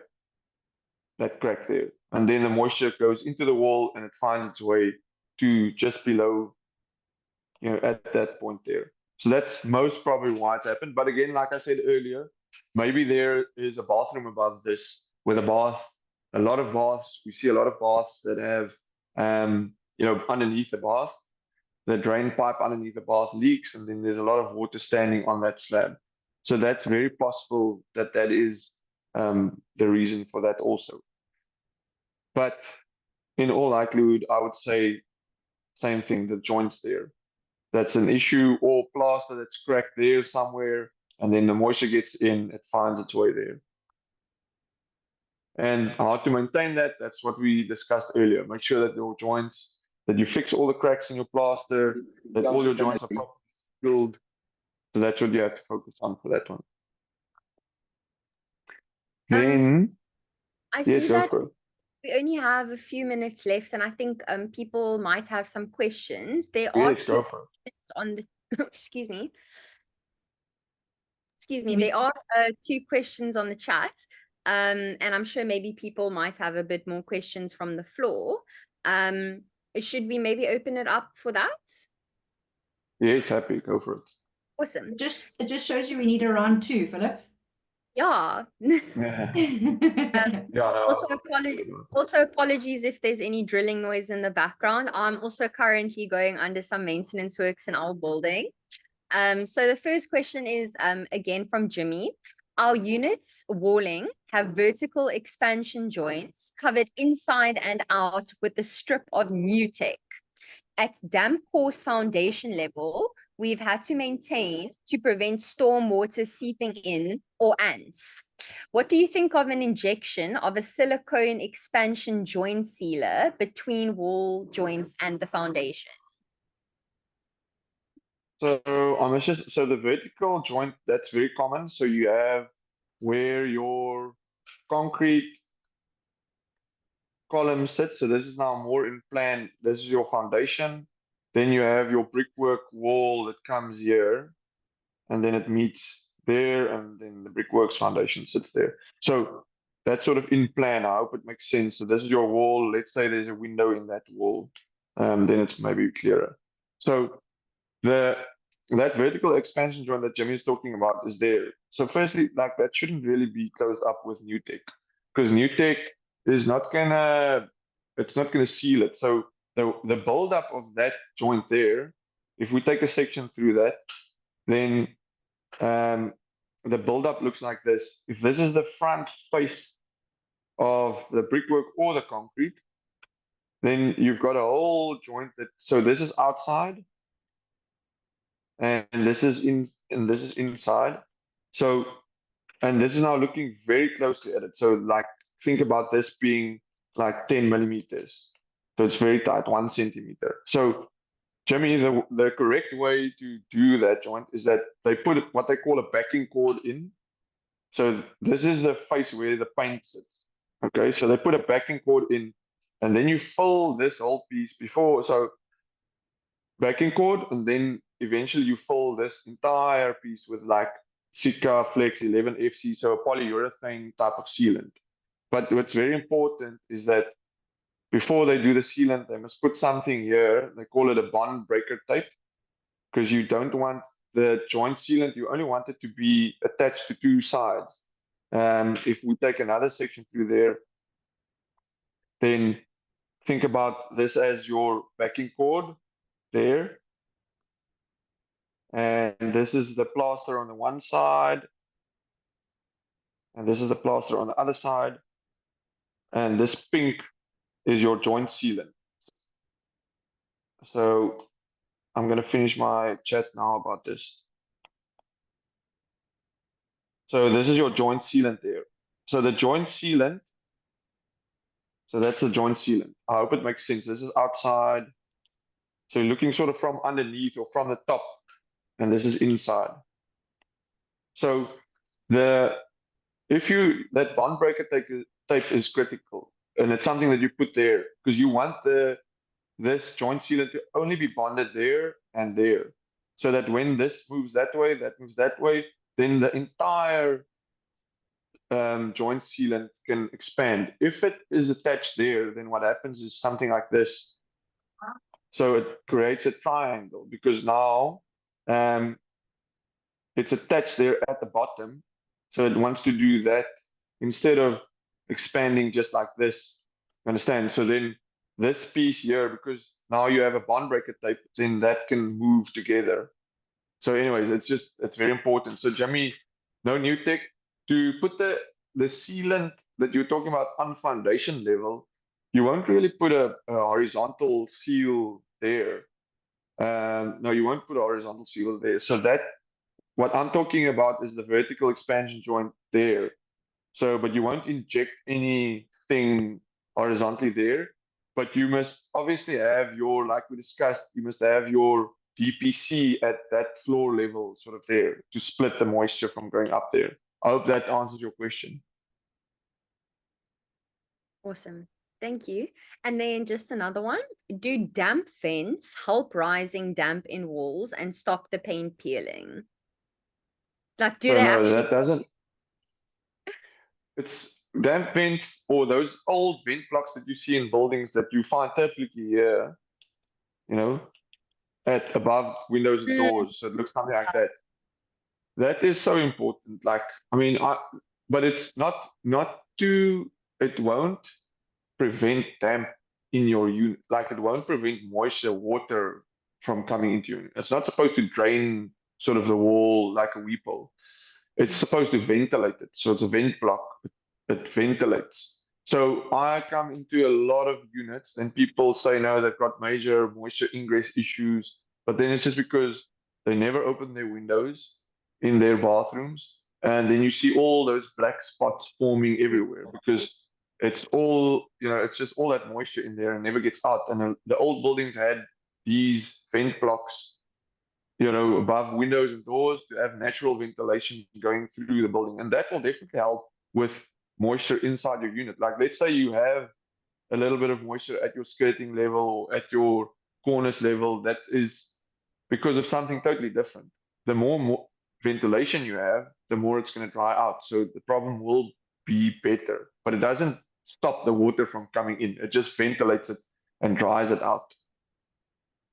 that crack there. And then the moisture goes into the wall and it finds its way to just below, at that point there. So that's most probably why it's happened. But again, like I said earlier, maybe there is a bathroom above this with a bath, a lot of baths. We see a lot of baths that have, underneath the bath, the drain pipe underneath the bath leaks, and then there's a lot of water standing on that slab. So that's very possible that is the reason for that also. But in all likelihood, I would say same thing, the joints there. That's an issue, or plaster that's cracked there somewhere, and then the moisture gets in, it finds its way there. And how to maintain that, that's what we discussed earlier. Make sure that your joints, that you fix all the cracks in your plaster, that all your joints are properly sealed. So that's what you have to focus on for that one. Then, I yes, see go that for it. we only have a few minutes left, and I think people might have some questions. There are Yes, go two for it. questions on the excuse me. Let me There are two questions on the chat. And I'm sure maybe people might have a bit more questions from the floor. Should we maybe open it up for that? Yes, happy, go for it. Awesome. It just shows you we need a round 2, Philip. Yeah. Yeah, no, Also apologies if there's any drilling noise in the background. I'm also currently going under some maintenance works in our building. So the first question is again from Jimmy. Our units walling have vertical expansion joints covered inside and out with a strip of Nutec. At damp course foundation level, we've had to maintain to prevent storm water seeping in or ants. What do you think of an injection of a silicone expansion joint sealer between wall joints and the foundation? So so the vertical joint, that's very common. So you have where your concrete column sits. So this is now more in plan. This is your foundation. Then you have your brickwork wall that comes here, and then it meets there, and then the brickworks foundation sits there. So that's sort of in plan. I hope it makes sense. So this is your wall. Let's say there's a window in that wall. Then it's maybe clearer. So that vertical expansion joint that Jimmy is talking about is there. So firstly, like that shouldn't really be closed up with Nutec, because Nutec is not gonna, it's not gonna seal it. So the buildup of that joint there, if we take a section through that, then the buildup looks like this. If this is the front face of the brickwork or the concrete, then you've got a whole joint that, so this is outside, and this is inside. So, and this is now looking very closely at it. So like, think about this being like 10 millimeters. So it's very tight, 1 centimeter. So Jimmy, the correct way to do that joint is that they put what they call a backing cord in. So this is the face where the paint sits. Okay, so they put a backing cord in, and then you fill this whole piece before, so backing cord, and then eventually you fill this entire piece with like Sitka Flex 11 FC, so a polyurethane type of sealant. But what's very important is that before they do the sealant, they must put something here. They call it a bond breaker tape, because you don't want the joint sealant. You only want it to be attached to 2 sides. If we take another section through there, then think about this as your backing cord there. And this is the plaster on the one side. And this is the plaster on the other side. And this pink is your joint sealant. So I'm going to finish my chat now about this. So this is your joint sealant there. So the joint sealant, so that's the joint sealant. I hope it makes sense. This is outside. So you're looking sort of from underneath or from the top, and this is inside. So that bond breaker tape is critical, and it's something that you put there because you want this joint sealant to only be bonded there and there, so that when this moves that way, that moves that way, then the entire joint sealant can expand. If it is attached there, then what happens is something like this. So it creates a triangle because now it's attached there at the bottom. So it wants to do that instead of expanding just like this. Understand? So then this piece here, because now you have a bond breaker tape, then that can move together. So anyways, it's very important. So Jimmy, no Nutec, to put the sealant that you're talking about on foundation level, you won't really put a horizontal seal there. No, you won't put a horizontal seal there. So that, what I'm talking about is the vertical expansion joint there. So, but you won't inject anything horizontally there. But you must obviously have your, like we discussed, you must have your DPC at that floor level sort of there to split the moisture from going up there. I hope that answers your question. Awesome. Thank you. And then just another one. Do damp vents help rising damp in walls and stop the paint peeling? Like, do So they no, actually? that doesn't. It's damp vents or those old vent blocks that you see in buildings that you find typically here, you know, at above windows and doors. So it looks something like that. That is so important. Like, I mean, but it's not to, it won't prevent damp in your unit. Like it won't prevent moisture, water from coming into your unit. It's not supposed to drain sort of the wall like a weeple. It's supposed to ventilate it. So it's a vent block. It ventilates. So I come into a lot of units and people say, no, they've got major moisture ingress issues. But then it's just because they never open their windows in their bathrooms. And then you see all those black spots forming everywhere because it's all, you know, it's just all that moisture in there and never gets out. And the old buildings had these vent blocks, you know, above windows and doors to have natural ventilation going through the building. And that will definitely help with moisture inside your unit. Like let's say you have a little bit of moisture at your skirting level or at your cornice level, that is because of something totally different. The more ventilation you have, the more it's going to dry out. So the problem will be better, but it doesn't stop the water from coming in. It just ventilates it and dries it out.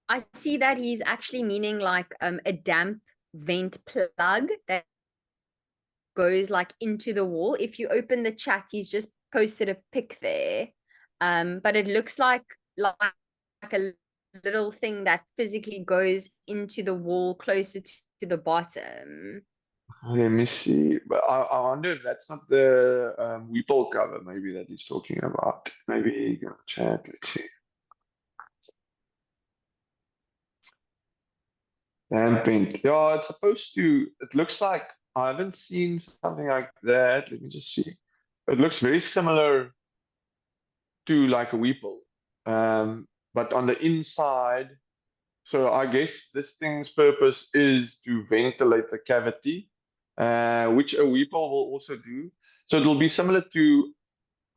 I see that he's actually meaning like a damp vent plug that goes like into the wall. If you open the chat, he's just posted a pic there. But it looks like a little thing that physically goes into the wall closer to the bottom. Let me see. But I wonder if that's not the weeple cover maybe that he's talking about. Maybe gonna chat. Let's see. Damp vent. Yeah, it's supposed to. It looks like I haven't seen something like that. Let me just see. It looks very similar to like a weeple, but on the inside. So I guess this thing's purpose is to ventilate the cavity, which a weeple will also do. So it'll be similar to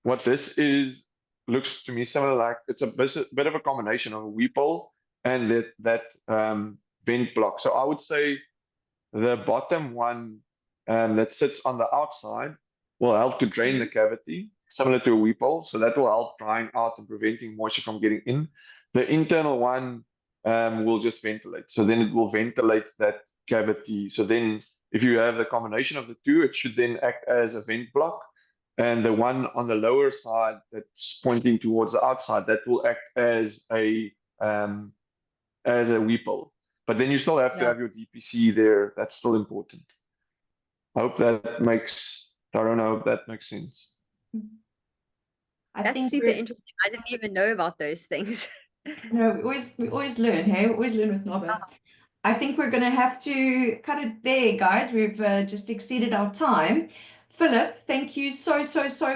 what this is. Looks to me similar, like it's a bit of a combination of a weeple and that vent block. So I would say the bottom one that sits on the outside will help to drain the cavity, similar to a weeple. So that will help drying out and preventing moisture from getting in. The internal one will just ventilate. So then it will ventilate that cavity. So then if you have the combination of the two, it should then act as a vent block. And the one on the lower side that's pointing towards the outside, that will act as a weeple. But then you still have to have your DPC there. That's still important. I hope that makes, Tyrone, I hope that makes sense. That's super interesting. I didn't even know about those things. No, we always learn, hey? We always learn with Nobbe. I think we're going to have to cut it there, guys. We've just exceeded our time. Philip, thank you so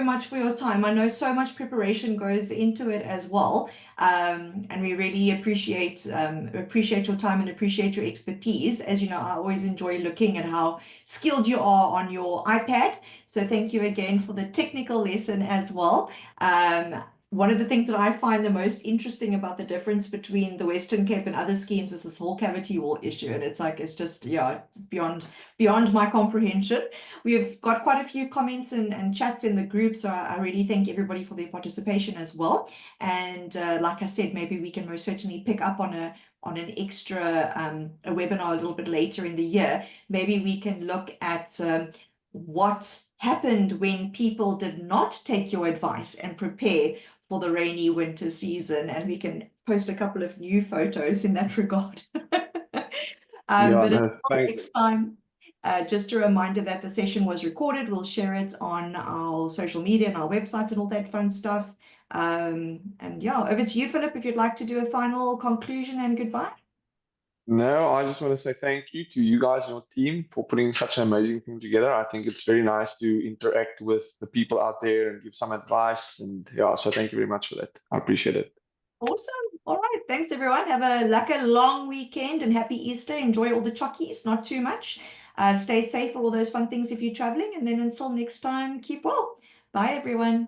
much for your time. I know so much preparation goes into it as well. And we really appreciate your time and appreciate your expertise. As you know, I always enjoy looking at how skilled you are on your iPad. So thank you again for the technical lesson as well. One of the things that I find the most interesting about the difference between the Western Cape and other schemes is this whole cavity wall issue. And it's like, it's just, yeah, it's beyond my comprehension. We've got quite a few comments and chats in the group. So I really thank everybody for their participation as well. And like I said, maybe we can most certainly pick up on an extra a webinar a little bit later in the year. Maybe we can look at what happened when people did not take your advice and prepare for the rainy winter season, and we can post a couple of new photos in that regard. But until next time, just a reminder that the session was recorded. We'll share it on our social media and our website and all that fun stuff. And yeah, over to you, Philip, if you'd like to do a final conclusion and goodbye. No, I just want to say thank you to you guys and your team for putting such an amazing thing together. I think it's very nice to interact with the people out there and give some advice. And yeah, so thank you very much for that. I appreciate it. Awesome. All right. Thanks, everyone. Have a lekker long weekend and happy Easter. Enjoy all the chockies, not too much. Stay safe for all those fun things if you're traveling. And then until next time, keep well. Bye, everyone.